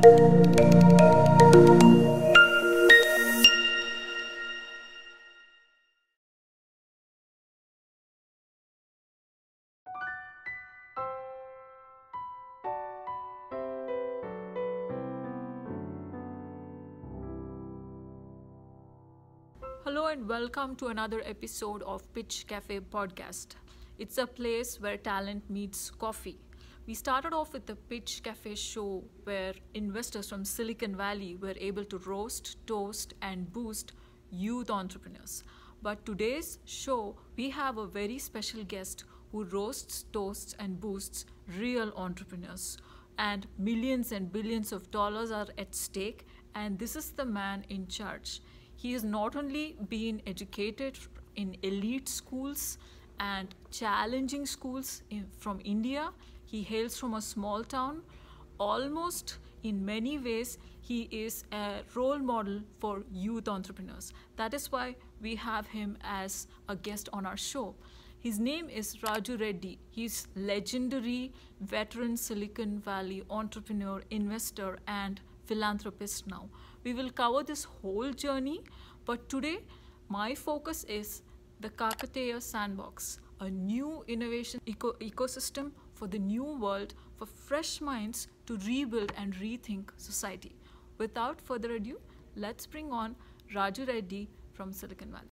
Hello and welcome to another episode of Pitch Cafe podcast. It's a place where talent meets coffee. We started off with the Pitch Cafe show where investors from Silicon Valley were able to roast, toast, and boost youth entrepreneurs. But today's show, we have a very special guest who roasts, toasts, and boosts real entrepreneurs. And millions and billions of dollars are at stake, and this is the man in charge. He has not only been educated in elite schools and challenging schools from India, he hails from a small town. Almost in many ways, he is a role model for youth entrepreneurs. That is why we have him as a guest on our show. His name is Raju Reddy. He's legendary veteran Silicon Valley entrepreneur, investor, and philanthropist now. We will cover this whole journey, but today my focus is the Kakatiya Sandbox, a new innovation ecosystem for the new world, for fresh minds to rebuild and rethink society. Without further ado, let's bring on Raju Reddy from Silicon Valley.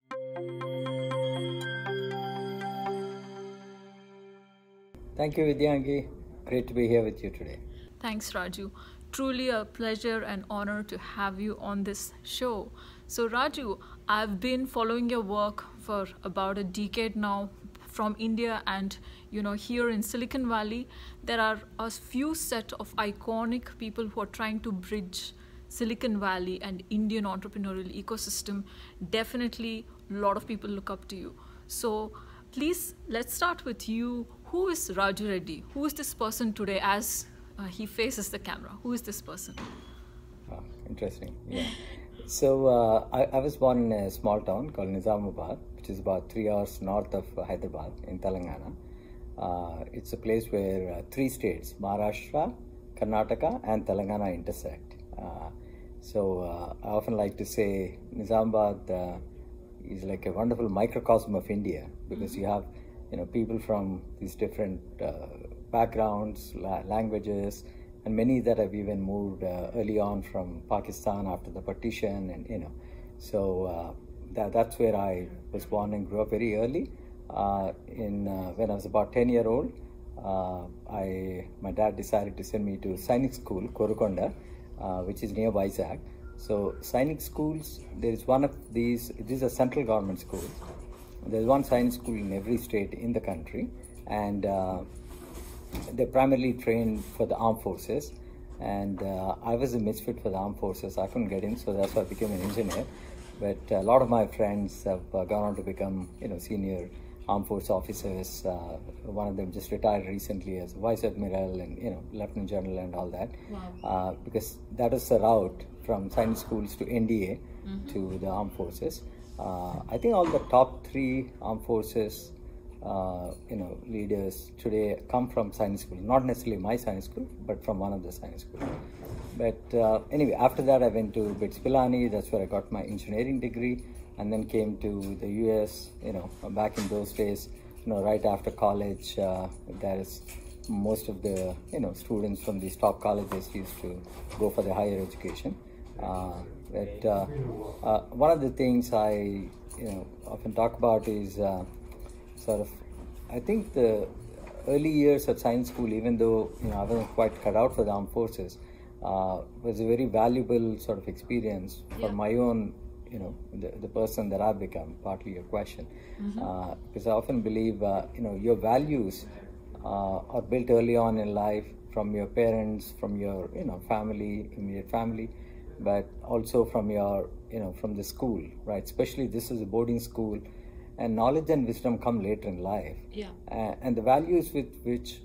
Thank you, Vidyangi. Great to be here with you today. Thanks, Raju. Truly a pleasure and honor to have you on this show. So Raju, I've been following your work for about a decade now from India, and here in Silicon Valley, there are a few set of iconic people who are trying to bridge Silicon Valley and Indian entrepreneurial ecosystem. Definitely a lot of people look up to you. So please, let's start with you. Who is Raju Reddy? Who is this person today as he faces the camera? Who is this person? Oh, interesting. Yeah. So I was born in a small town called Nizamabad, which is about 3 hours north of Hyderabad in Telangana. It's a place where three states, Maharashtra, Karnataka, and Telangana intersect. I often like to say Nizamabad is like a wonderful microcosm of India, because you have people from these different backgrounds, languages, and many that have even moved early on from Pakistan after the partition, and that's where I was born and grew up very early. When I was about 10-year old, my dad decided to send me to Sainik School, Korukonda, which is near Vizag. So Sainik schools, there is one of these. These are central government schools. There's one Sainik school in every state in the country, and they primarily trained for the armed forces. And I was a misfit for the armed forces. I couldn't get in, so that's why I became an engineer. But a lot of my friends have gone on to become, senior armed force officers. One of them just retired recently as vice admiral and lieutenant general and all that. Wow. Because that is the route from Sainik schools to NDA to the armed forces. I think all the top 3 armed forces, leaders today come from Sainik school. Not necessarily my Sainik school, but from one of the Sainik schools. But anyway, after that I went to BITS Pilani. That's where I got my engineering degree, and then came to the US. Back in those days, right after college, there is most of the students from these top colleges used to go for the higher education. But one of the things I often talk about is I think the early years at science school, even though I wasn't quite cut out for the armed forces, was a very valuable sort of experience for my own, the person that I've become. Partly your question, because I often believe your values are built early on in life from your parents, from your family, immediate family, but also from your from the school, right? Especially this is a boarding school, and knowledge and wisdom come later in life. Yeah. And the values with which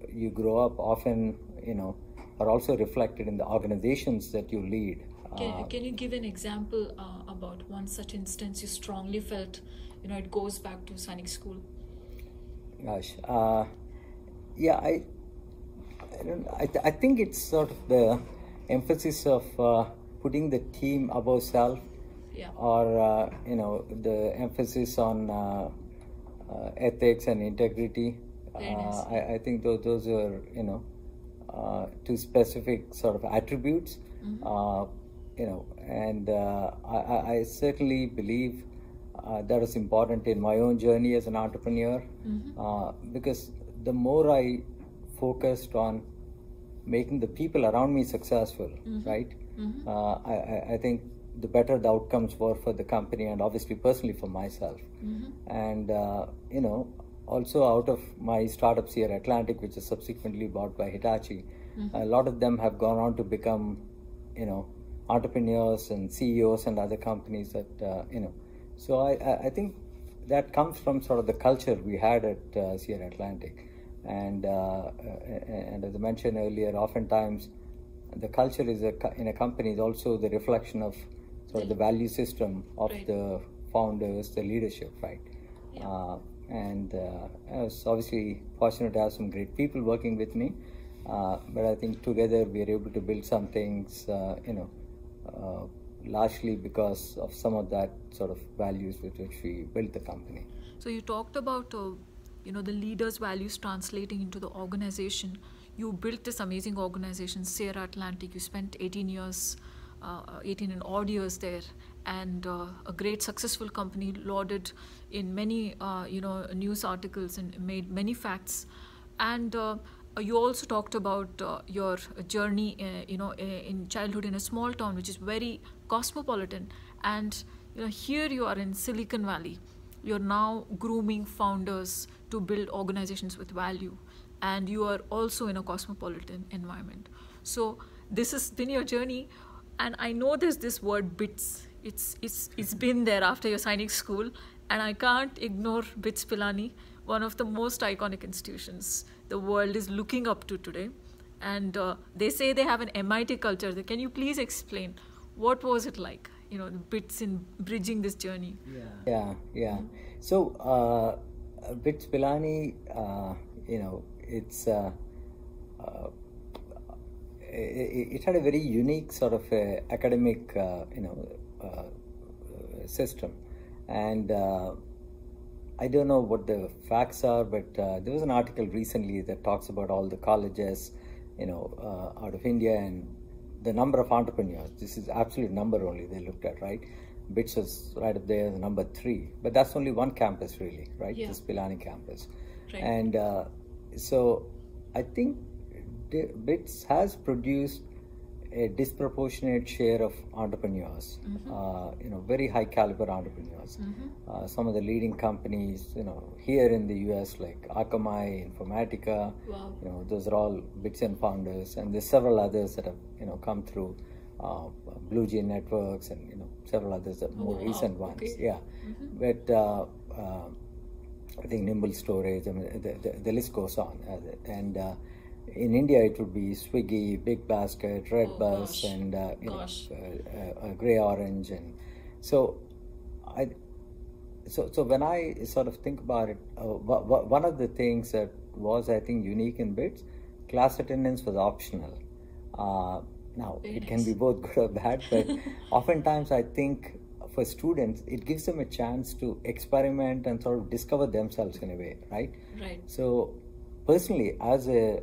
you grow up often are also reflected in the organizations that you lead. Can you give an example about one such instance you strongly felt it goes back to Sainik school? Gosh, yeah, I think it's sort of the emphasis of putting the team above self, or the emphasis on ethics and integrity. I think those are two specific sort of attributes. And I certainly believe that is important in my own journey as an entrepreneur, because the more I focused on making the people around me successful, right? I think the better the outcomes were for the company, and obviously personally for myself. And also out of my startups here, Atlantic, which is subsequently bought by Hitachi, a lot of them have gone on to become entrepreneurs and CEOs and other companies that so I think that comes from sort of the culture we had at Sierra Atlantic. And as I mentioned earlier, oftentimes the culture is in a company is also the reflection of sort of the value system of the founders, the leadership, right? And I was obviously fortunate to have some great people working with me, but I think together we are able to build some things, largely because of some of that sort of values with which we built the company. So you talked about the leaders' values translating into the organization. You built this amazing organization, Sierra Atlantic. You spent 18 and odd years there, and a great successful company, lauded in many news articles and made many facts. And you also talked about your journey in childhood in a small town which is very cosmopolitan, and here you are in Silicon Valley. You're now grooming founders to build organizations with value, and you are also in a cosmopolitan environment. So this has been your journey, and I know there's this word BITS. It's been there after your signing school, and I can't ignore BITS Pilani, one of the most iconic institutions the world is looking up to today. And they say they have an MIT culture. Can you please explain what was it like, the BITS in bridging this journey? Yeah. So BITS Pilani, it's it had a very unique sort of academic system, and I don't know what the facts are, but there was an article recently that talks about all the colleges out of India and the number of entrepreneurs. This is absolute number only they looked at, right? BITS was right up there, number 3, but that's only one campus really, right? This Pilani campus. Right. And so I think BITS has produced a disproportionate share of entrepreneurs, very high caliber entrepreneurs. Some of the leading companies, here in the US, like Akamai, Informatica, those are all BITSian founders, and there's several others that have, come through, Blue Gene Networks, and several others, that more recent ones. Okay. But I think Nimble Storage, I mean, the list goes on, and in India, it would be Swiggy, Big Basket, Redbus, and Grey Orange, and so when I sort of think about it, one of the things that was, I think, unique in BITS, class attendance was optional. Now it can be both good or bad, but oftentimes I think for students it gives them a chance to experiment and sort of discover themselves in a way, right? Right. So personally, as a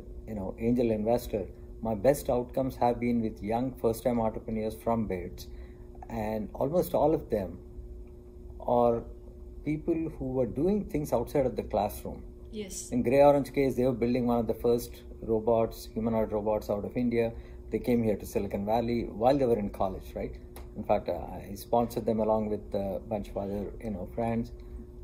angel investor, my best outcomes have been with young first-time entrepreneurs from BITS, and almost all of them are people who were doing things outside of the classroom. Yes. In Grey Orange case, they were building one of the first robots, humanoid robots out of India. They came here to Silicon Valley while they were in college, right? In fact, I sponsored them along with a bunch of other, friends.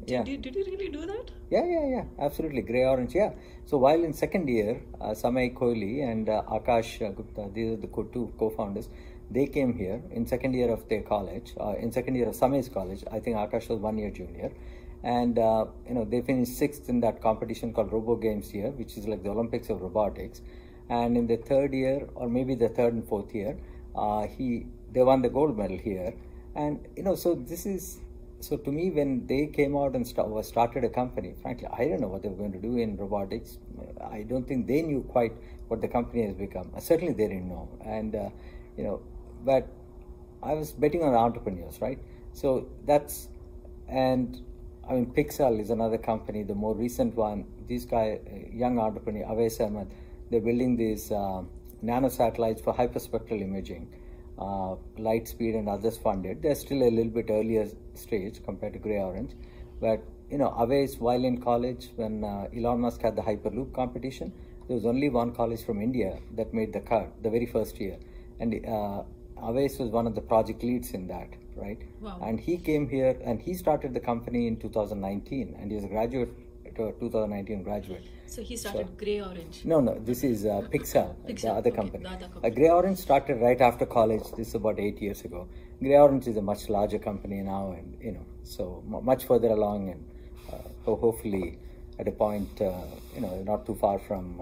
Did you really do that? Yeah, absolutely. Grey Orange, yeah. So while in second year, Samay Kohli and Akash Gupta, these are the two co-founders, they came here in second year of their college, in second year of Samay's college. I think Akash was 1 year junior. And, they finished 6th in that competition called Robo Games here, which is like the Olympics of robotics. And in the third year, or maybe the third and fourth year, they won the gold medal here. And, so this is so to me, when they came out and started a company, frankly, I don't know what they were going to do in robotics. I don't think they knew quite what the company has become. Certainly, they didn't know. And but I was betting on entrepreneurs, right? So that's, and I mean, Pixel is another company, the more recent one. This guy, young entrepreneur, Avais Ahmed, they're building these nano satellites for hyperspectral imaging. Lightspeed and others funded. They're still a little bit earlier stage compared to Grey Orange. But, Avais, while in college, when Elon Musk had the Hyperloop competition, there was only one college from India that made the cut the very first year. And Avais was one of the project leads in that, right? Wow. And he came here and he started the company in 2019, and he's a graduate, 2019 graduate. So he started Grey Orange. No, this is Pixel, the other company. The other company. Grey Orange started right after college. This is about 8 years ago. Grey Orange is a much larger company now, and so much further along, and hopefully at a point, not too far from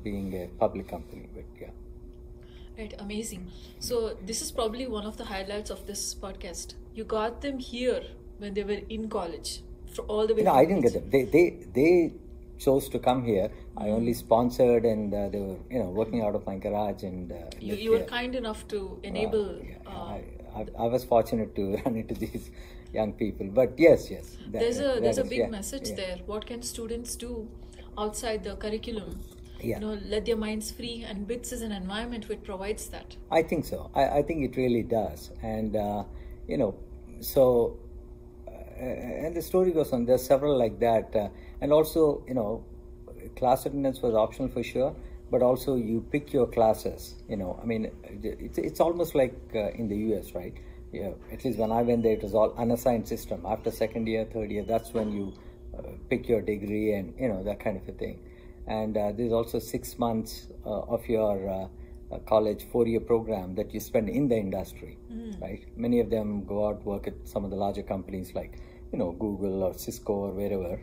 being a public company. But yeah. Right, amazing. So this is probably one of the highlights of this podcast. You got them here when they were in college, all the way. I didn't get them. They chose to come here. I only sponsored, and they were working out of my garage, and you were kind enough to enable. I was fortunate to run into these young people, but yes. There's a big message there. What can students do outside the curriculum? Yeah. Let their minds free, and BITS is an environment which provides that. I think so. I think it really does, and so. And the story goes on. There's several like that, and also class attendance was optional for sure, but also you pick your classes. I mean, it's almost like in the US, right? Yeah, at least when I went there, it was all unassigned system. After second year, third year, that's when you pick your degree, and that kind of a thing. And there's also 6 months of your college 4-year program that you spend in the industry, right? Many of them go out, work at some of the larger companies like Google or Cisco or wherever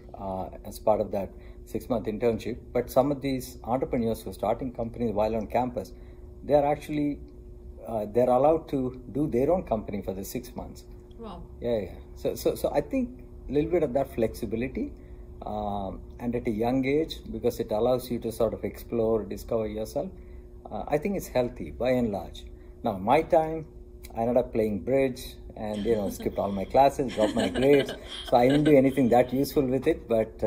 as part of that 6-month internship. But some of these entrepreneurs who are starting companies while on campus, they are actually they're allowed to do their own company for the 6 months. Wow. Yeah. So I think a little bit of that flexibility and at a young age, because it allows you to sort of explore, discover yourself. I think it's healthy by and large. Now, my time, I ended up playing bridge and skipped all my classes, dropped my grades. So I didn't do anything that useful with it. But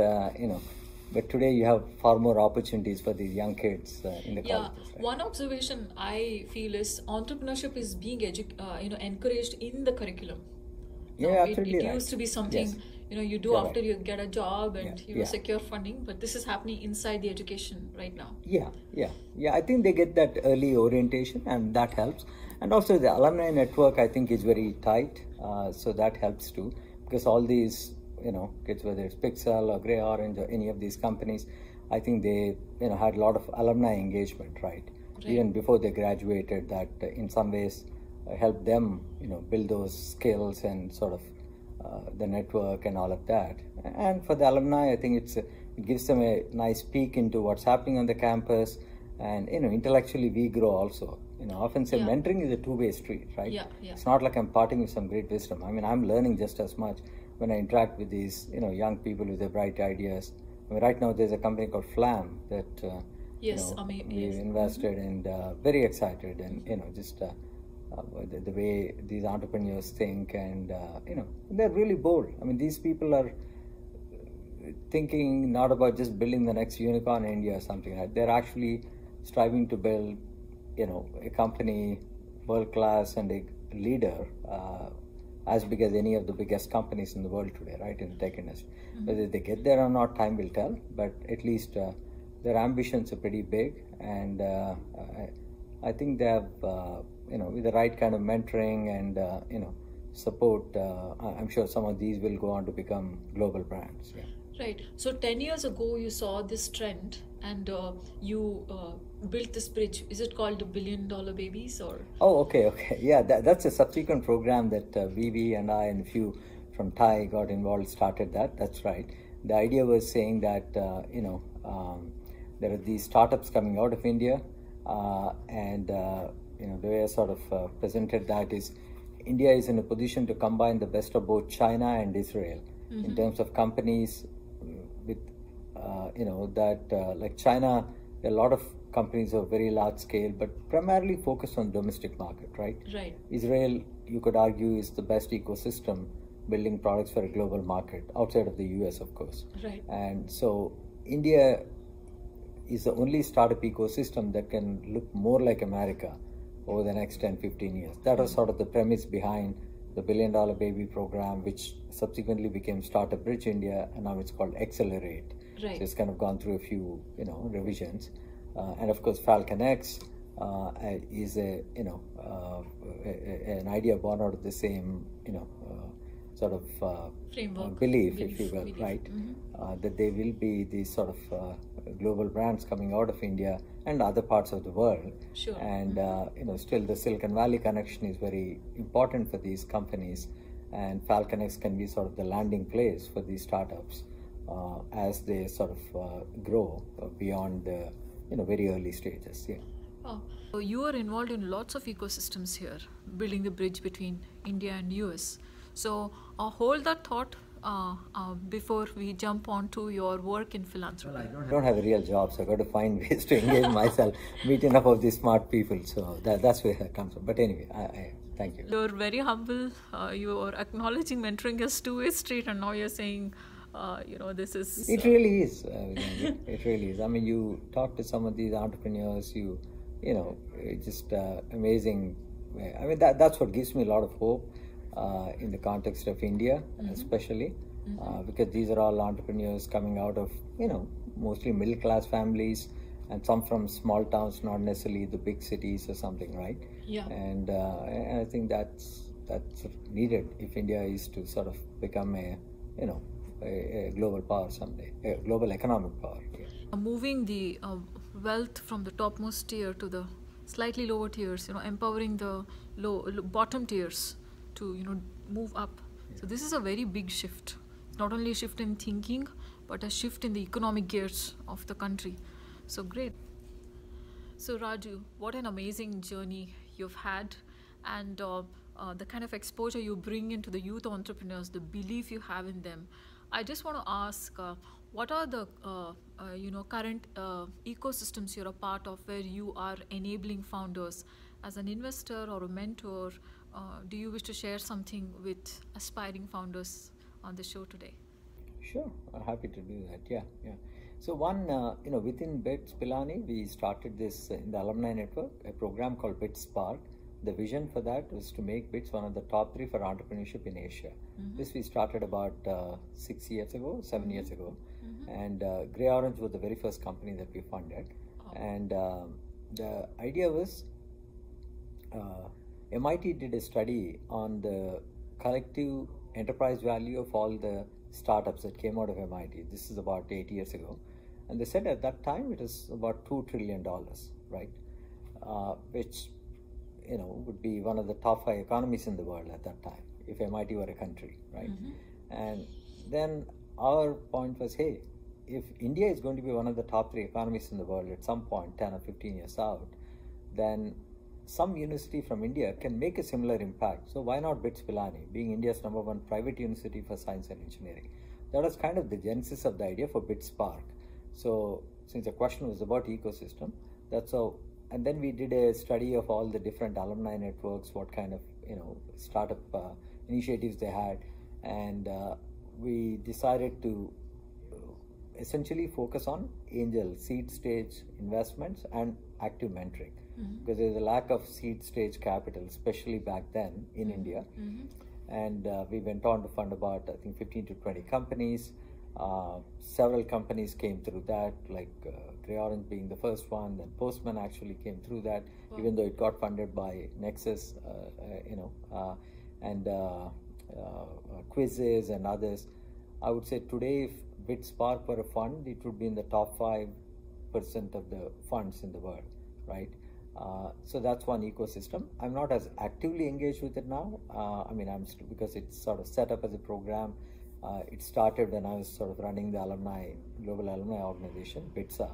but today you have far more opportunities for these young kids in the colleges. Right? One observation I feel is entrepreneurship is being encouraged in the curriculum. Yeah, absolutely. It used to be something. Yes. You do after you get a job and secure funding, but this is happening inside the education right now. Yeah. I think they get that early orientation, and that helps. And also the alumni network, I think, is very tight, so that helps too, because all these kids, whether it's Pixel or Grey Orange or any of these companies, I think they had a lot of alumni engagement, right? Even before they graduated, that in some ways helped them build those skills and sort of the network and all of that. And for the alumni, I think it gives them a nice peek into what's happening on the campus, and intellectually we grow also. I often say mentoring is a two-way street, right? Yeah. It's not like I'm parting with some great wisdom. I mean, I'm learning just as much when I interact with these young people with their bright ideas. I mean, right now there's a company called Flam that we've invested, and very excited, and just the way these entrepreneurs think, and they're really bold. I mean, these people are thinking not about just building the next unicorn in India or something like that. They're actually striving to build a company world class and a leader as big as any of the biggest companies in the world today, right, in the tech industry. Whether they get there or not, time will tell, but at least their ambitions are pretty big, and I think they have with the right kind of mentoring and support, I'm sure some of these will go on to become global brands. Right. So 10 years ago, you saw this trend, and you built this bridge. Is it called the $1 Billion Babies, or? Oh, okay. Yeah, that's a subsequent program that Vivi and I and a few from TiE got involved, started that. That's right. The idea was saying that there are these startups coming out of India, and the way I sort of presented that is, India is in a position to combine the best of both China and Israel in terms of companies with, like China, there are a lot of companies of very large scale, but primarily focused on domestic market, right? Right. Israel, you could argue, is the best ecosystem building products for a global market outside of the US, of course. Right. And so India is the only startup ecosystem that can look more like America over the next 10, 15 years. That was sort of the premise behind the $1 Billion Baby program, which subsequently became Startup Bridge India, and now it's called Accelerate. Right. So it's kind of gone through a few, revisions. And of course, Falcon X is an idea born out of the same, sort of Framework. belief, if you will, right? That there will be these sort of global brands coming out of India and other parts of the world. Sure. And still the Silicon Valley connection is very important for these companies, and Falcon X can be sort of the landing place for these startups as they sort of grow beyond the very early stages. Yeah. Oh. So you are involved in lots of ecosystems here, building the bridge between India and US. So hold that thought before we jump on to your work in philanthropy. Well, I don't have a real job, so I've got to find ways to engage myself, meet enough of these smart people. So that's where it comes from. But anyway, I thank you. You're very humble. You are acknowledging mentoring as two-way street, and now you're saying, this is... It really is. It really is. I mean, you talk to some of these entrepreneurs, it's just amazing. I mean, that's what gives me a lot of hope. In the context of India, especially, because these are all entrepreneurs coming out of, mostly middle-class families, and some from small towns, not necessarily the big cities or something, right? Yeah. And I think that's needed if India is to sort of become a global power someday, a global economic power. Yeah. Moving the wealth from the topmost tier to the slightly lower tiers, empowering the bottom tiers to move up. So this is a very big shift. It's not only a shift in thinking, but a shift in the economic gears of the country. So great. So Raju, what an amazing journey you've had, and the kind of exposure you bring into the youth entrepreneurs, the belief you have in them. I just want to ask, what are the current ecosystems you're a part of where you are enabling founders? As an investor or a mentor, do you wish to share something with aspiring founders on the show today? Sure, I'm happy to do that. Yeah. So one, within BITS Pilani, we started this in the alumni network, a program called BITS Spark. The vision for that was to make BITS one of the top 3 for entrepreneurship in Asia. This we started about 7 years ago. And Grey Orange was the very first company that we funded. And the idea was, MIT did a study on the collective enterprise value of all the startups that came out of MIT. This is about 8 years ago. And they said at that time it was about $2 trillion, right? Which, would be one of the top 5 economies in the world at that time, if MIT were a country, right? And then our point was, hey, if India is going to be one of the top 3 economies in the world at some point, 10 or 15 years out, then some university from India can make a similar impact. So why not BITS Pilani, being India's #1 private university for science and engineering? That was kind of the genesis of the idea for BITS Spark. So since the question was about ecosystem, that's how, and then we did a study of all the different alumni networks, what kind of, startup initiatives they had. And we decided to essentially focus on angel seed stage investments and active mentoring. Because there's a lack of seed stage capital, especially back then in India. And we went on to fund about, I think, 15 to 20 companies. Several companies came through that, like Grey Orange being the first one, then Postman actually came through that, even though it got funded by Nexus, and Quizzes and others. I would say today, if BITS Spark were a fund, it would be in the top 5% of the funds in the world, right? So that's one ecosystem. I'm not as actively engaged with it now. Because it's sort of set up as a program. It started when I was sort of running the global alumni organization, BITSA,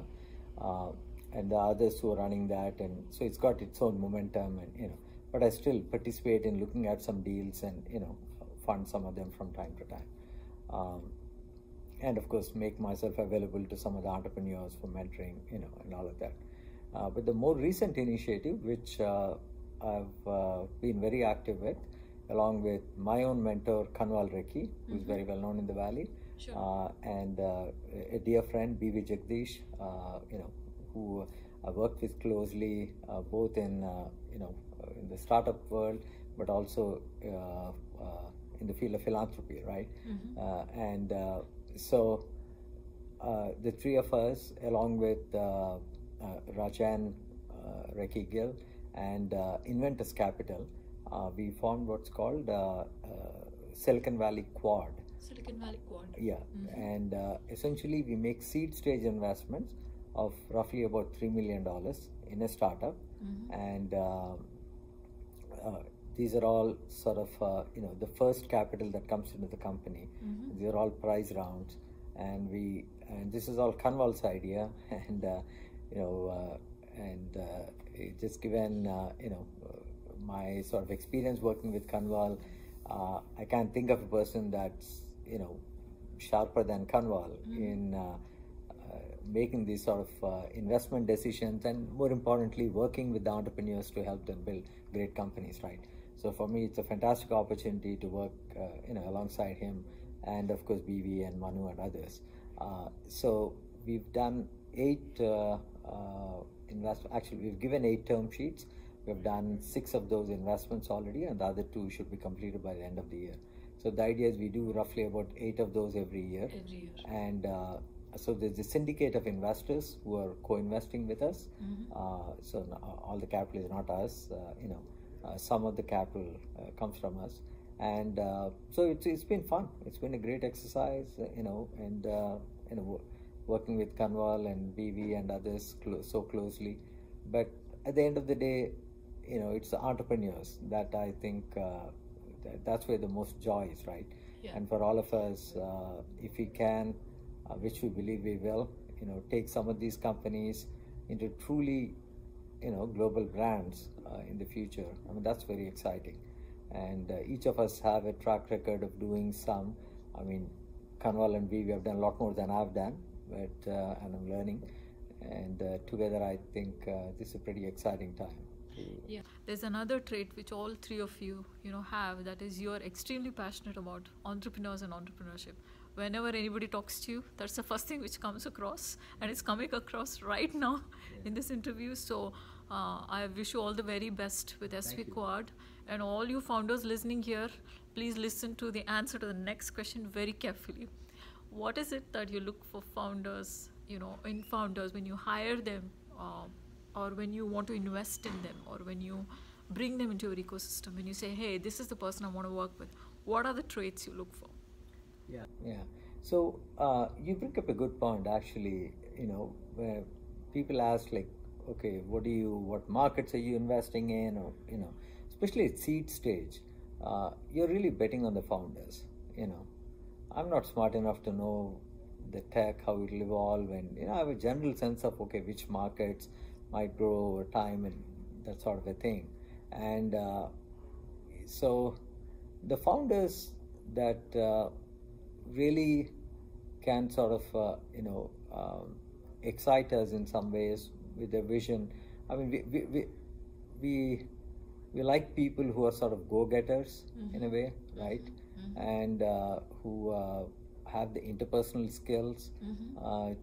and the others who are running that, and so it's got its own momentum, and but I still participate in looking at some deals and fund some of them from time to time. And of course, make myself available to some of the entrepreneurs for mentoring, and all of that. But the more recent initiative, which I've been very active with, along with my own mentor, Kanwal Rekhi, who's very well known in the Valley, and a dear friend, B.V. Jagdish, who I worked with closely, both in in the startup world, but also in the field of philanthropy, right? So the three of us, along with Rajan Rekhi Gill and Inventors Capital, we formed what's called Silicon Valley Quad. Silicon Valley Quad. Yeah, and essentially we make seed stage investments of roughly about $3 million in a startup, and these are all sort of the first capital that comes into the company. These are all prize rounds, and this is all Kanwal's idea, and just given my sort of experience working with Kanwal, I can't think of a person that's sharper than Kanwal in making these sort of investment decisions, and more importantly, working with the entrepreneurs to help them build great companies, right? So for me, it's a fantastic opportunity to work alongside him, and of course BV and Manu and others. So we've done 8 actually we've given 8 term sheets. We've done 6 of those investments already, and the other 2 should be completed by the end of the year. So the idea is we do roughly about 8 of those every year. And so there's a syndicate of investors who are co-investing with us. So all the capital is not us. Some of the capital comes from us, and so it's been fun. It's been a great exercise, and working with Kanwal and BV and others so closely. But at the end of the day, it's the entrepreneurs that I think that's where the most joy is, right? And for all of us, if we can, which we believe we will, take some of these companies into truly global brands in the future. I mean, that's very exciting, and each of us have a track record of doing some. I mean, Kanwal and we have done a lot more than I've done, but and I'm learning, and together I think this is a pretty exciting time. Yeah, there's another trait which all 3 of you have, that is you're extremely passionate about entrepreneurs and entrepreneurship. Whenever anybody talks to you, that's the first thing which comes across, and it's coming across right now in this interview. So I wish you all the very best with SVQuad, and all you founders listening here, please listen to the answer to the next question very carefully. What is it that you look for founders, in founders when you hire them, or when you want to invest in them, or when you bring them into your ecosystem, when you say, hey, this is the person I want to work with? What are the traits you look for? Yeah. So you bring up a good point, actually, where people ask, like, okay, what markets are you investing in, or, especially at seed stage, you're really betting on the founders. I'm not smart enough to know the tech, how it will evolve, and, I have a general sense of, okay, which markets might grow over time and that sort of a thing. And so the founders that really can sort of excite us in some ways with their vision. I mean, we like people who are sort of go-getters in a way, right? And who have the interpersonal skills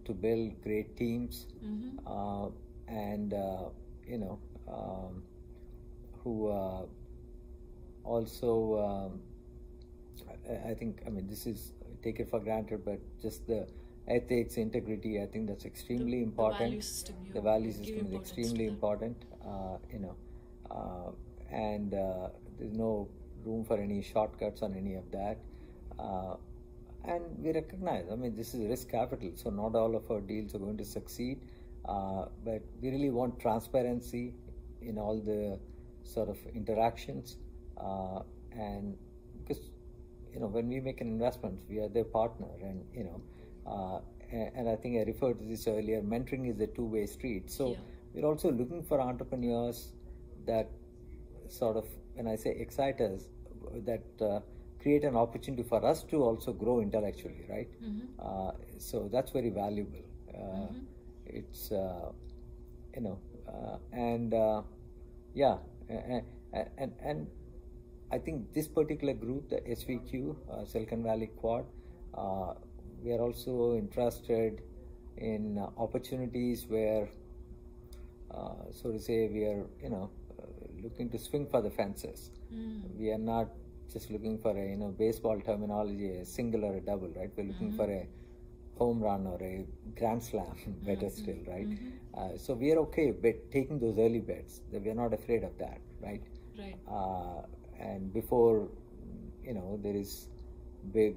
to build great teams, and who also I think, I mean, this is take it for granted, but just the ethics, integrity, I think that's extremely important. The value system is extremely important, and there's no room for any shortcuts on any of that. And we recognize, I mean, this is risk capital, so not all of our deals are going to succeed, but we really want transparency in all the sort of interactions, and because when we make an investment, we are their partner, and and I think I referred to this earlier, mentoring is a two-way street. So we're also looking for entrepreneurs that sort of, when I say excite us, that create an opportunity for us to also grow intellectually, right? So that's very valuable. It's yeah, and I think this particular group, the SVQ, Silicon Valley Quad, we are also interested in opportunities where, so to say, we are, looking to swing for the fences. We are not just looking for a, baseball terminology, a single or a double, right? We're looking for a home run or a grand slam, better still, right? So we are okay taking those early bets. We are not afraid of that, right? Right. And before, there is big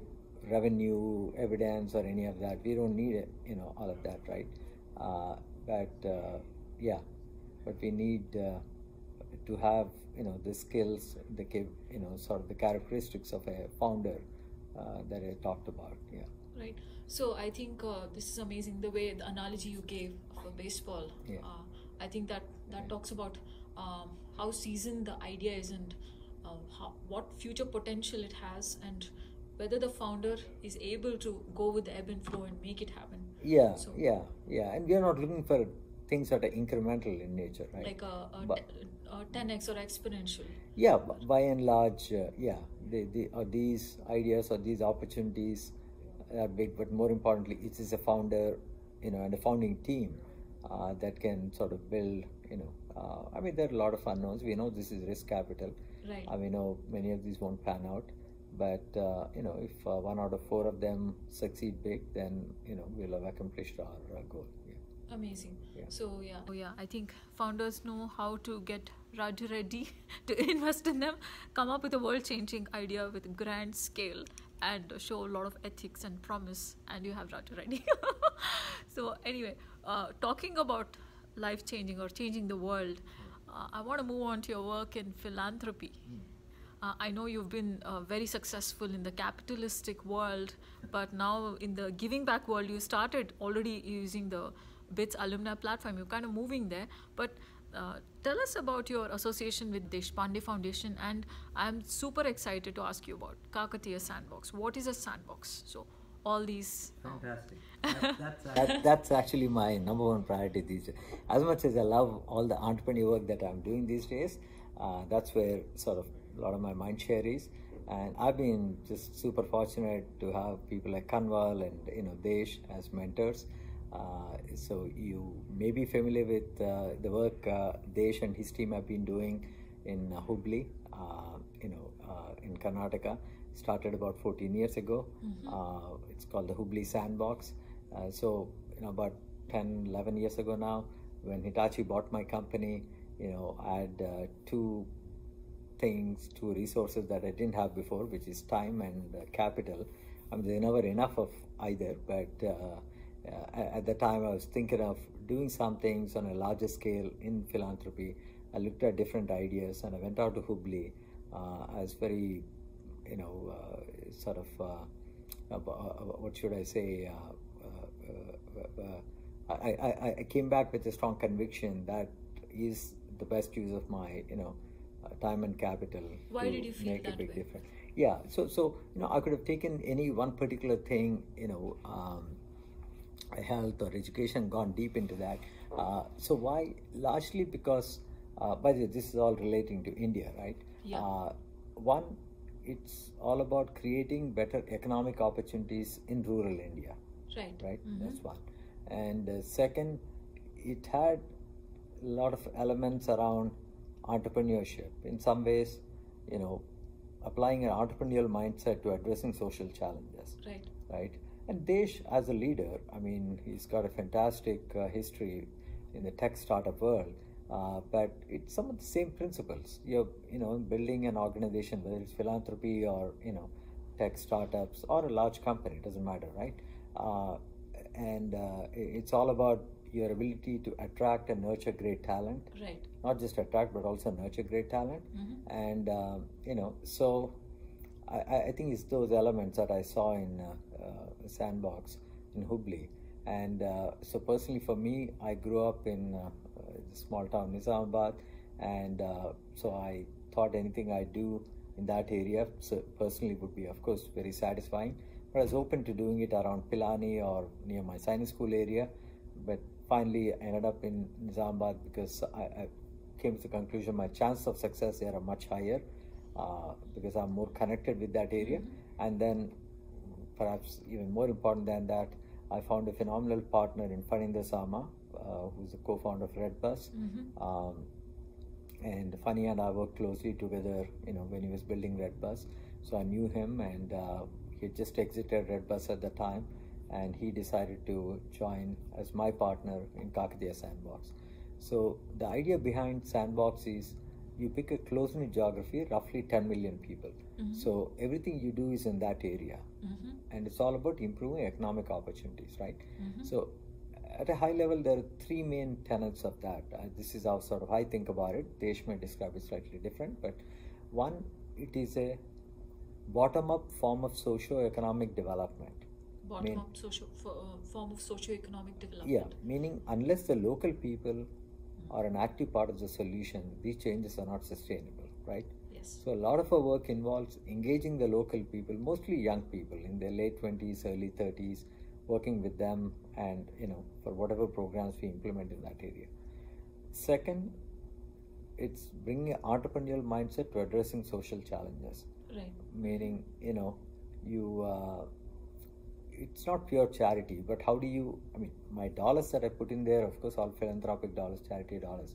revenue evidence or any of that, we don't need it, all of that, right? But we need to have, the skills, sort of the characteristics of a founder that I talked about. Yeah. Right. So I think this is amazing, the way the analogy you gave of baseball. Yeah. I think that talks about how seasoned the idea is, and what future potential it has, and whether the founder is able to go with the ebb and flow and make it happen. Yeah, so, yeah. And we are not looking for things that are incremental in nature, right? Like a 10x or exponential. Yeah, by and large, these ideas or these opportunities are big, but more importantly, it is a founder, and a founding team that can sort of build, I mean, there are a lot of unknowns. We know this is risk capital. Right. We know many of these won't pan out. But, if 1 out of 4 of them succeed big, then, we'll have accomplished our goal. Yeah. Amazing. Yeah. So, I think founders know how to get Raju Reddy to invest in them, come up with a world-changing idea with grand scale, and show a lot of ethics and promise, and you have Raju Reddy. So, anyway, talking about life-changing or changing the world, I want to move on to your work in philanthropy. I know you've been very successful in the capitalistic world, but now in the giving back world, you started already using the BITS alumni platform. You're kind of moving there. But tell us about your association with Deshpande Foundation, and I'm super excited to ask you about Kakatiya Sandbox. What is a sandbox? So all these... Fantastic. That's actually my number one priority these days. As much as I love all the entrepreneur work that I'm doing these days, that's where sort of a lot of my mind share is. And I've been just super fortunate to have people like Kanwal and Desh as mentors. So you may be familiar with the work Desh and his team have been doing in Hubli, in Karnataka. Started about 14 years ago. It's called the Hubli Sandbox. So about 10, 11 years ago now, when Hitachi bought my company, I had two resources that I didn't have before, which is time and capital. I mean, there's never enough of either, but at the time I was thinking of doing some things on a larger scale in philanthropy. I looked at different ideas and I went out to Hubli. I was very, what should I say? I came back with a strong conviction that is the best use of my, time and capital. Why did you feel make that a big way? difference. Yeah, so I could have taken any one particular thing, health or education, gone deep into that. So why? Largely because, by the way, this is all relating to India, right? Yeah. One, it's all about creating better economic opportunities in rural India. Right. That's one. And second, it had a lot of elements around entrepreneurship. In some ways, applying an entrepreneurial mindset to addressing social challenges. Right. And Desh, as a leader, I mean, he's got a fantastic history in the tech startup world. But it's some of the same principles. You're, building an organization, whether it's philanthropy or, tech startups or a large company, it doesn't matter, right? And it's all about your ability to attract and nurture great talent. Right. Not just attract, but also nurture great talent. And, so I think it's those elements that I saw in Sandbox in Hubli. And so personally for me, I grew up in a small town, Nizamabad, and so I thought anything I do in that area personally would be, of course, very satisfying. But I was open to doing it around Pilani or near my science school area. But finally, I ended up in Nizamabad because I came to the conclusion my chances of success there are much higher because I'm more connected with that area. And then, perhaps even more important than that, I found a phenomenal partner in Faninder Sama, who's the co-founder of Redbus. And Funny and I worked closely together, when he was building Redbus. So I knew him, and he had just exited Redbus at the time, and he decided to join as my partner in Kakatiya Sandbox. So the idea behind Sandbox is you pick a close-knit geography, roughly 10 million people. So everything you do is in that area. And it's all about improving economic opportunities, right? So at a high level, there are three main tenets of that. This is how sort of I think about it. Desh may describe it slightly different, but one, it is a bottom-up form of socio-economic development. Bottom-up form of socio-economic development. Yeah, meaning unless the local people are an active part of the solution, these changes are not sustainable, right? Yes. So a lot of our work involves engaging the local people, mostly young people in their late 20s, early 30s, working with them and, for whatever programs we implement in that area. Second, it's bringing an entrepreneurial mindset to addressing social challenges. Right. Meaning, it's not pure charity, but how do you, my dollars that I put in there, of course, all philanthropic dollars, charity dollars,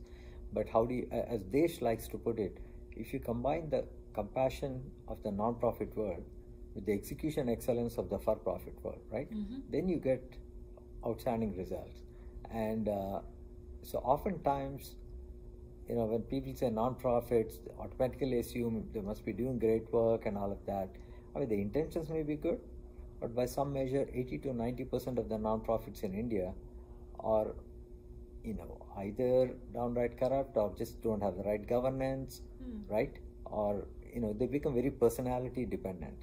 but how do you, as Desh likes to put it, if you combine the compassion of the non-profit world with the execution excellence of the for-profit world, right? Then you get outstanding results. And so oftentimes, when people say non-profits, they automatically assume they must be doing great work and all of that. The intentions may be good, but by some measure, 80 to 90% of the non-profits in India are, either downright corrupt or just don't have the right governance, right? Or, they become very personality dependent.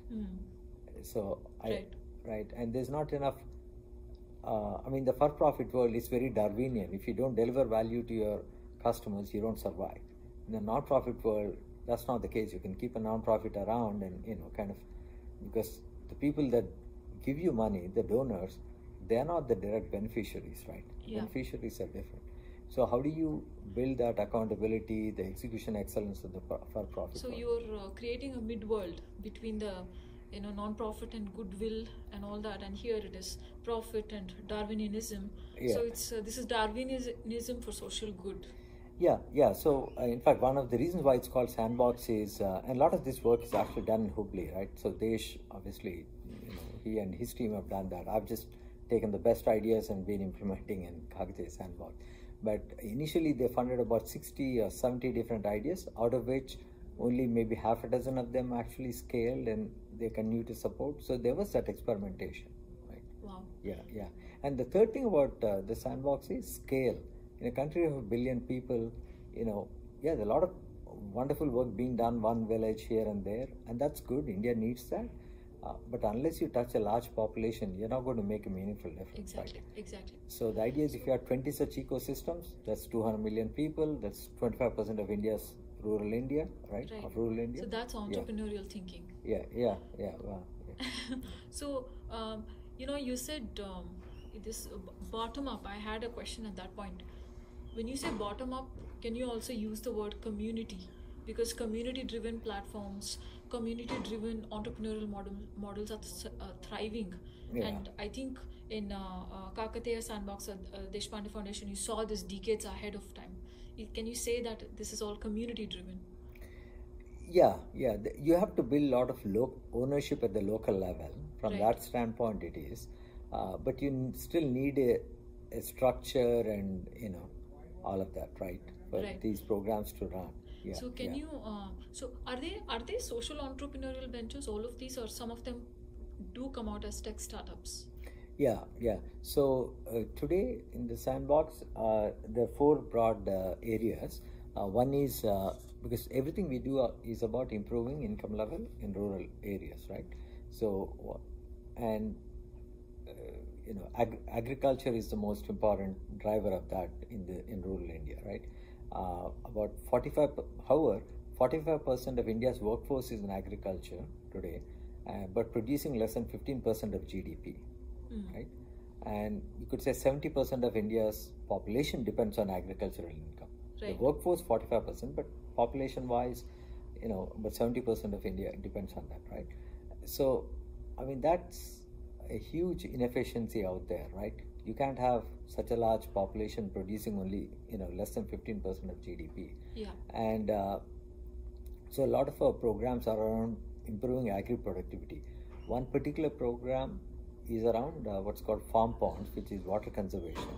So, right. And there's not enough, the for-profit world is very Darwinian. If you don't deliver value to your customers, you don't survive. In the non-profit world, that's not the case. You can keep a non-profit around and, because the people that give you money, the donors, they're not the direct beneficiaries, right? Yeah. Beneficiaries are different. So how do you build that accountability, the execution excellence of the for-profit So world? you're creating a mid-world between the non-profit and goodwill and all that, and here it is profit and Darwinianism. Yeah. So it's this is Darwinianism for social good. Yeah. So, in fact, one of the reasons why it's called Sandbox is, and a lot of this work is actually done in Hubli, right? So, Desh, obviously, he and his team have done that. I've just taken the best ideas and been implementing in Kakatiya Sandbox. But initially, they funded about 60 or 70 different ideas, out of which only maybe half a dozen of them actually scaled and they continue to support. So, there was that experimentation, right? Wow. Yeah. And the third thing about the Sandbox is scale. In a country of 1 billion people, there's a lot of wonderful work being done, one village here and there, and that's good. India needs that. But unless you touch a large population, you're not going to make a meaningful difference. Exactly. Right? Exactly. So the idea is if you have 20 such ecosystems, that's 200 million people, that's 25% of India's rural India, right? Of rural India. So that's entrepreneurial thinking. Yeah. Wow. Yeah. So, you said this bottom up. I had a question at that point. When you say bottom up, can you also use the word community? Because community-driven platforms, community-driven entrepreneurial models are thriving. Yeah. And I think in Kakatiya Sandbox, Deshpande Foundation, you saw this decades ahead of time. Can you say that this is all community-driven? Yeah. You have to build a lot of ownership at the local level. From that standpoint, it is. But you still need a structure and, all of that, right? For these programs to run. Yeah, so can you, so are they social entrepreneurial ventures, all of these, or some of them do come out as tech startups? Yeah. So today in the Sandbox, there are four broad areas. One is, because everything we do is about improving income level in rural areas, right? So, and agriculture is the most important driver of that in rural India, right? About 45, however, 45% of India's workforce is in agriculture today, but producing less than 15% of GDP, right? And you could say 70% of India's population depends on agricultural income. Right. The workforce 45%, but population-wise, but 70% of India depends on that, right? So, I mean, that's a huge inefficiency out there, right? You can't have such a large population producing only, less than 15% of GDP. Yeah. And so a lot of our programs are around improving agri productivity. One particular program is around what's called farm ponds, which is water conservation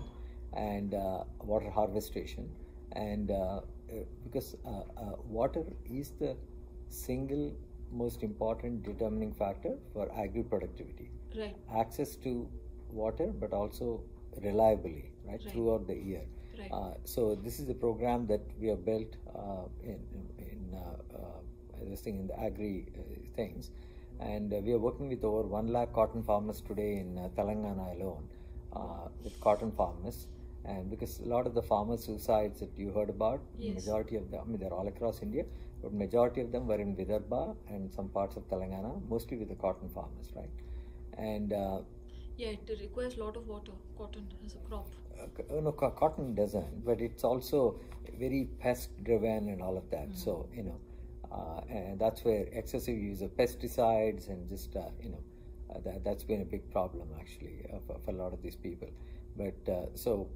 and water harvestation. And because water is the single most important determining factor for agri productivity. Right. Access to water, but also reliably, right, throughout the year. Right. So this is a program that we have built in this thing in the agri things, and we are working with over 1 lakh cotton farmers today in Telangana alone, with cotton farmers. And because a lot of the farmer suicides that you heard about, yes, majority of them, I mean, they're all across India, but majority of them were in Vidarbha and some parts of Telangana, mostly with the cotton farmers, right? And yeah, it requires a lot of water, cotton as a crop. No, cotton doesn't, but it's also very pest driven and all of that. So, and that's where excessive use of pesticides and just, that's been a big problem actually for a lot of these people. But so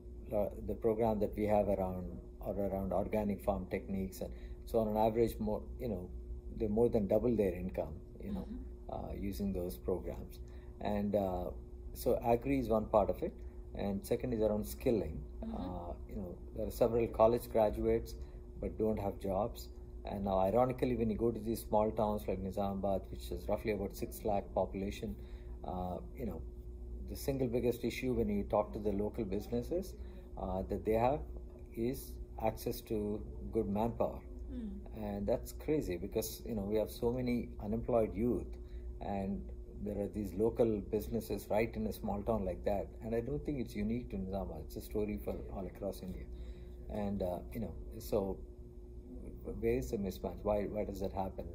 the program that we have around organic farm techniques, and so on an average, they more than double their income, using those programs. And so agri is one part of it, and second is around skilling. There are several college graduates but don't have jobs, and now ironically when you go to these small towns like Nizamabad, which is roughly about 6 lakh population, the single biggest issue when you talk to the local businesses that they have is access to good manpower. And that's crazy because we have so many unemployed youth, and there are these local businesses right in a small town like that, and I don't think it's unique to Nizamabad. It's a story for all across India. And so where is the mismatch? Why does that happen?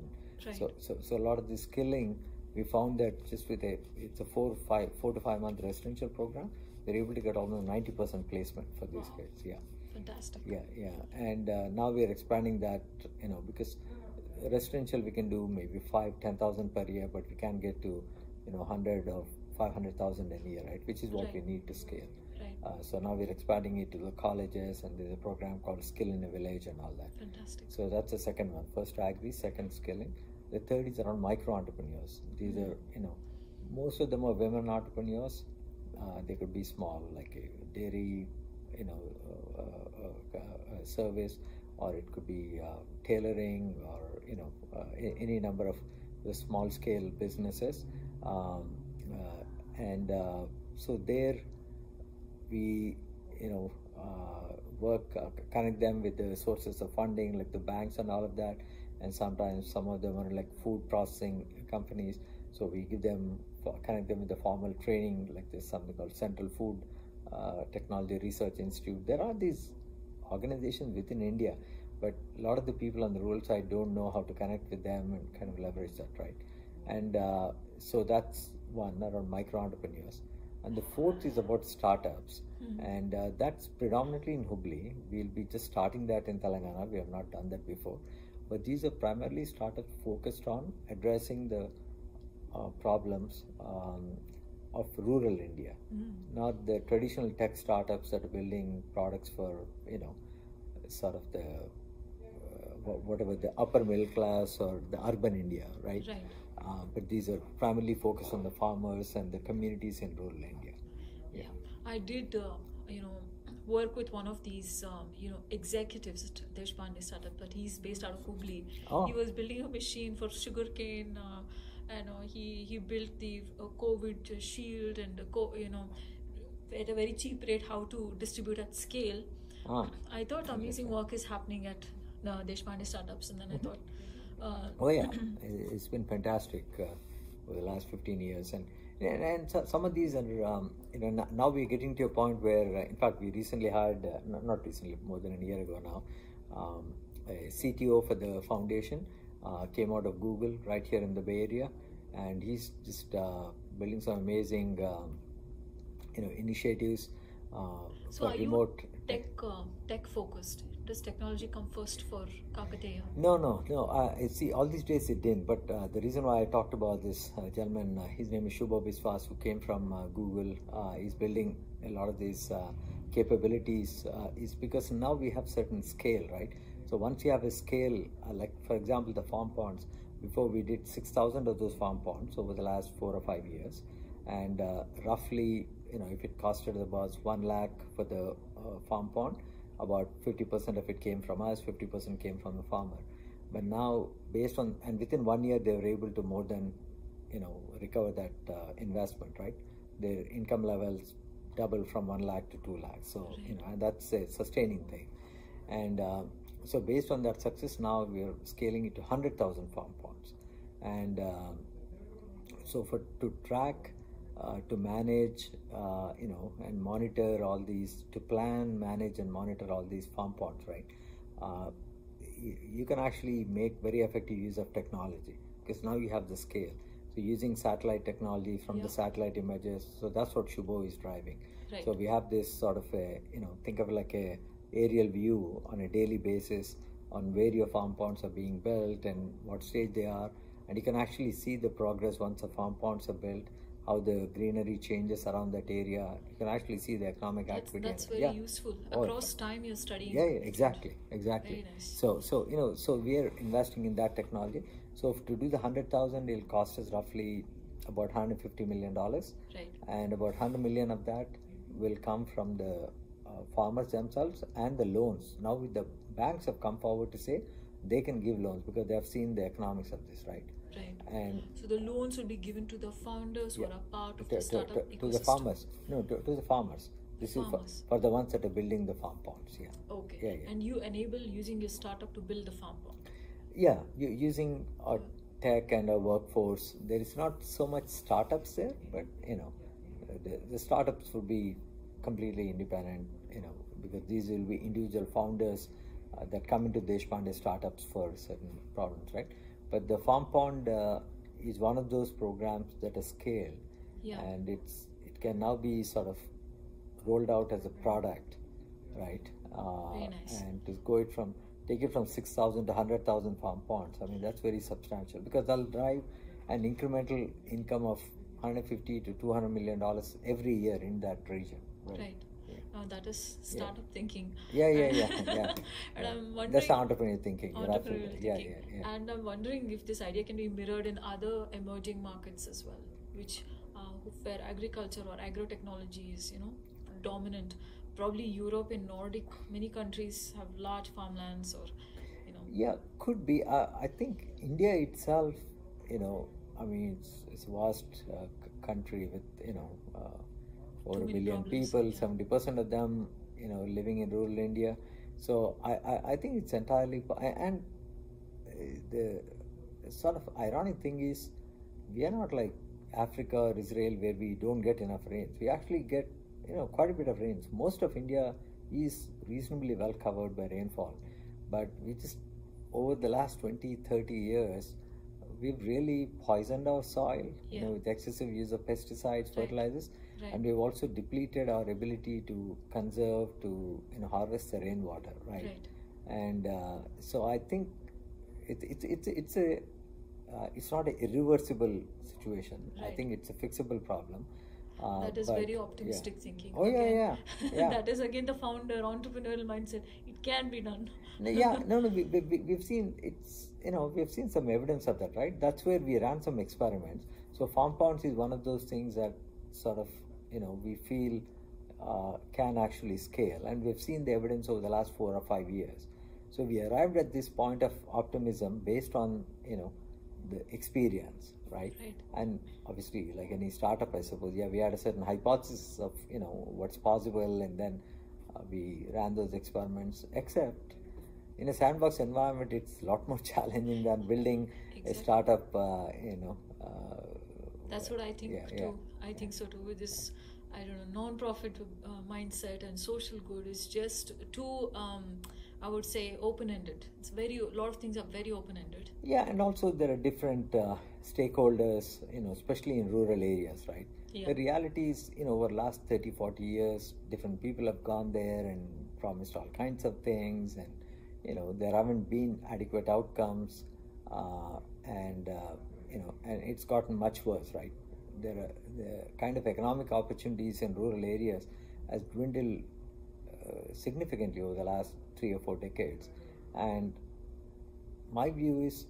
Right. So a lot of the skilling, we found that just with it's a 4 to 5 month residential program, they're able to get almost 90% placement for these kids. Yeah. Fantastic. Yeah. And now we are expanding that, because residential we can do maybe 5-10,000 per year, but we can get to 100 or 500,000 a year, right? Which is what we need to scale. Right. So now we're expanding it to the colleges, and there's a program called Skill in a Village and all that. Fantastic. So that's the second one. First agri, second skilling. The third is around micro entrepreneurs. These are, most of them are women entrepreneurs. They could be small, like a dairy, service, or it could be tailoring, or any number of the small scale businesses. And so there we work, connect them with the sources of funding like the banks and all of that, and sometimes some of them are like food processing companies, so we give them, connect them with the formal training, like there's something called Central Food Technology Research Institute. There are these organizations within India, but a lot of the people on the rural side don't know how to connect with them and kind of leverage that, right? And so that's one, around micro entrepreneurs. And the fourth is about startups, and that's predominantly in Hubli. We'll be just starting that in Telangana. We have not done that before, but these are primarily startups focused on addressing the problems of rural India, not the traditional tech startups that are building products for sort of the whatever the upper middle class or the urban India, right? Right. But these are primarily focused on the farmers and the communities in rural India. Yeah, I did, work with one of these, executives at Deshpande startup, but he's based out of Hubli. Oh. He was building a machine for sugarcane, and he built the COVID shield and at a very cheap rate how to distribute at scale. I thought amazing work is happening at Deshpande startups, and then I thought. Oh yeah, it's been fantastic over the last 15 years, and And so, some of these are, now we're getting to a point where, in fact, we recently had, not recently, more than a year ago now, a CTO for the foundation came out of Google right here in the Bay Area, and he's just building some amazing, initiatives So for are remote. tech focused? Does technology come first for Kakatiya? No. See, all these days it didn't. But the reason why I talked about this gentleman, his name is Shubho Biswas, who came from Google. He's building a lot of these capabilities. Is because now we have certain scale, right? So once you have a scale, like for example, the farm ponds. Before we did 6,000 of those farm ponds over the last 4 or 5 years, and roughly, if it costed about 1 lakh for the farm pond, about 50% of it came from us, 50% came from the farmer. But now, based on, and within 1 year, they were able to more than, recover that investment, right? Their income levels double from 1 lakh to 2 lakhs. So, and that's a sustaining thing. And so based on that success, now we're scaling it to 100,000 farm ponds. And so to track, to manage, and monitor all these, to plan, manage, and monitor all these farm ponds, right? You can actually make very effective use of technology because now you have the scale. So using satellite technology from the satellite images, so that's what Shubho is driving. Right. So we have this sort of a, think of it like a aerial view on a daily basis on where your farm ponds are being built and what stage they are, and you can actually see the progress once the farm ponds are built, how the greenery changes around that area. You can actually see the economic activity. That's very useful. Across time you're studying. Yeah, exactly. Very nice. So we are investing in that technology. So to do the 100,000, it'll cost us roughly about $150 million. Right. And about 100 million of that will come from the farmers themselves and the loans. Now with the banks have come forward to say they can give loans because they have seen the economics of this, right? Right. And so the loans will be given to the founders who are a part of the startup ecosystem. To the farmers. No, to the farmers. This is for the ones that are building the farm ponds. Yeah. Okay. Yeah. And you enable using your startup to build the farm pond. Yeah, using our tech and our workforce. There is not so much startups there, but the startups would be completely independent, because these will be individual founders that come into Deshpande startups for certain problems, right? But the farm pond is one of those programs that are scaled, and it can now be sort of rolled out as a product, right? Very nice. And to take it from 6,000 to 100,000 farm ponds. I mean, that's very substantial because that'll drive an incremental income of $150 to $200 million every year in that region. Right. That is startup thinking. Yeah. And I'm wondering, that's entrepreneurial thinking. Entrepreneurial thinking. Yeah. And I'm wondering if this idea can be mirrored in other emerging markets as well, which where agriculture or agrotechnology is, dominant. Probably Europe and Nordic, many countries have large farmlands, or Yeah, could be. I think India itself, I mean, it's a vast country with over 1 billion people, 70% of them, living in rural India. So I think it's entirely, and the sort of ironic thing is, we are not like Africa or Israel where we don't get enough rains. We actually get, quite a bit of rains. Most of India is reasonably well covered by rainfall, but we just, over the last 20-30 years, we've really poisoned our soil, with excessive use of pesticides, fertilizers. Right. And we've also depleted our ability to conserve, to harvest the rainwater, right? And so I think it's not an irreversible situation. Right. I think it's a fixable problem. That is very optimistic thinking. Oh yeah. That is again the founder entrepreneurial mindset. It can be done. We've seen we've seen some evidence of that, right? That's where we ran some experiments. So farm ponds is one of those things that sort of we feel can actually scale, and we've seen the evidence over the last 4 or 5 years. So we arrived at this point of optimism based on the experience, right? And obviously, like any startup, I suppose, we had a certain hypothesis of what's possible, and then we ran those experiments. Except in a sandbox environment, it's a lot more challenging than building a startup. That's what I think too. I think so too. With this, I don't know, non-profit mindset and social good is just too, I would say, open-ended. It's very, a lot of things are very open-ended. Yeah, and also there are different stakeholders, especially in rural areas, right? Yeah. The reality is, over last 30, 40 years, different people have gone there and promised all kinds of things, and, there haven't been adequate outcomes, and it's gotten much worse, right? The kind of economic opportunities in rural areas has dwindled significantly over the last 3 or 4 decades. And my view is,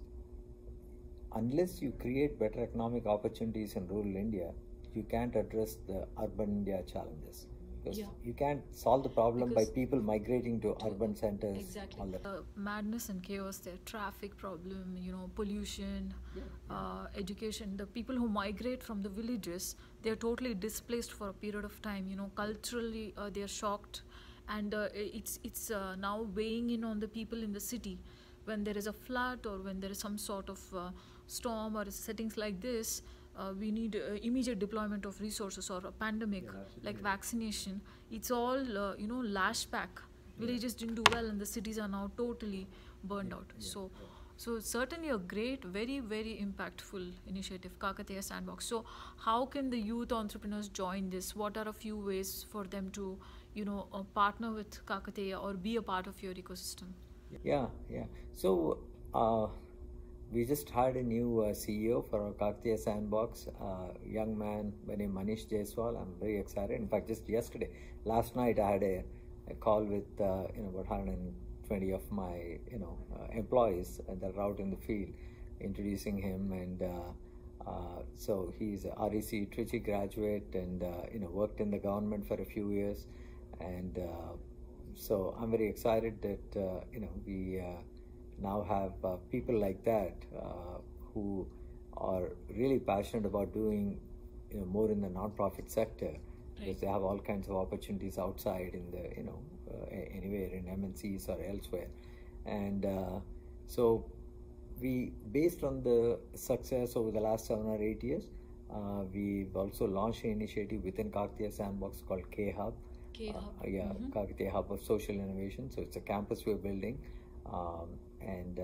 unless you create better economic opportunities in rural India, you can't address the urban India challenges. Because you can't solve the problem by people migrating to urban centers. Exactly. Madness and chaos there, traffic problem, pollution, education. The people who migrate from the villages, they're totally displaced for a period of time. Culturally, they're shocked, and it's now weighing in on the people in the city. When there is a flood or when there is some sort of storm or settings like this, we need immediate deployment of resources, or a pandemic like vaccination. It's all lashed back. Villages didn't do well, and the cities are now totally burned out. So certainly a great, very, very impactful initiative, Kakatiya Sandbox. So how can the youth entrepreneurs join this? What are a few ways for them to partner with Kakatiya or be a part of your ecosystem? Yeah. So we just hired a new CEO for our Kakatiya Sandbox, young man by name Manish Jaiswal. I'm very excited. In fact, just last night, I had a call with about 120 of my employees that are out in the field, introducing him. And so he's a REC Trichy graduate, and worked in the government for a few years. And so I'm very excited that we now have people like that who are really passionate about doing more in the non-profit sector, because they have all kinds of opportunities outside in the anywhere in MNCs or elsewhere. And so we, based on the success over the last 7 or 8 years, we've also launched an initiative within Kakatiya Sandbox called K-Hub. Kakatiya Hub of Social Innovation. So it's a campus we're building, and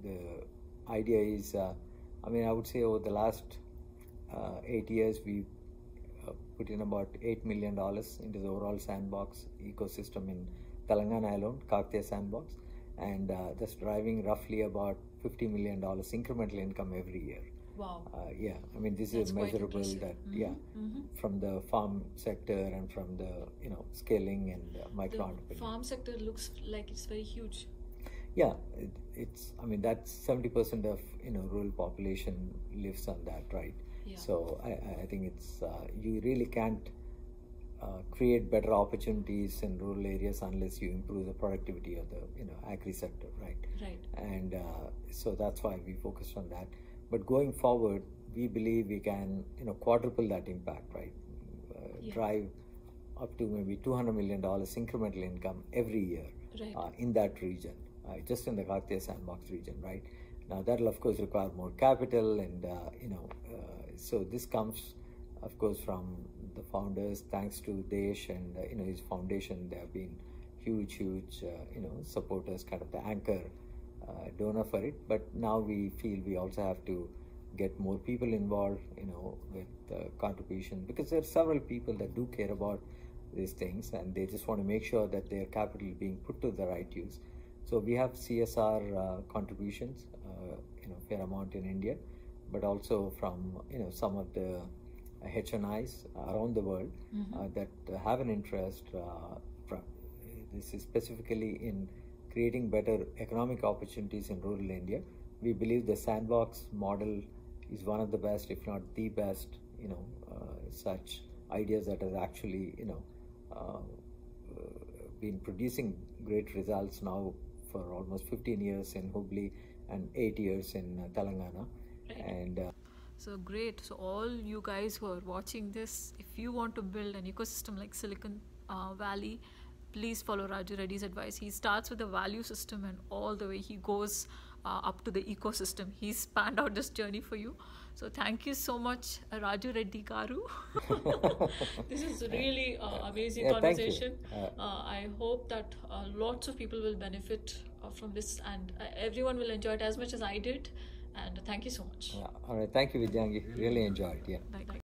the idea is, I would say over the last 8 years, we've put in about $8 million into the overall sandbox ecosystem in Telangana alone, Kakatiya Sandbox, and that's driving roughly about $50 million incremental income every year. Wow. This is measurable that, from the farm sector and from the, scaling and micro entrepreneurship. The farm sector looks like it's very huge. Yeah, it's, that's 70% of, rural population lives on that, right? Yeah. So I think it's, you really can't create better opportunities in rural areas unless you improve the productivity of the, agri sector, right? Right. And so that's why we focused on that. But going forward, we believe we can, quadruple that impact, right? Drive up to maybe $200 million incremental income every year, in that region, just in the Kakatiya Sandbox region, right? Now that'll of course require more capital, and so this comes, of course, from the founders. Thanks to Desh and his foundation, they have been huge supporters, kind of the anchor donor for it. But now we feel we also have to get more people involved, with contribution, because there are several people that do care about these things, and they just want to make sure that their capital is being put to the right use. So we have CSR contributions, fair amount in India, but also from some of the HNIs around the world that have an interest. This is specifically in creating better economic opportunities in rural India. We believe the sandbox model is one of the best, if not the best, such ideas that has actually, been producing great results now for almost 15 years in Hubli and 8 years in Telangana. Right. And so great. So all you guys who are watching this, if you want to build an ecosystem like Silicon Valley, please follow Raju Reddy's advice. He starts with a value system and all the way he goes up to the ecosystem. He's spanned out this journey for you. So thank you so much, Raju Reddy Garu. This is really amazing conversation. I hope that lots of people will benefit from this, and everyone will enjoy it as much as I did. And thank you so much. All right. Thank you, Vidyangi. Really enjoyed it. Yeah. Bye.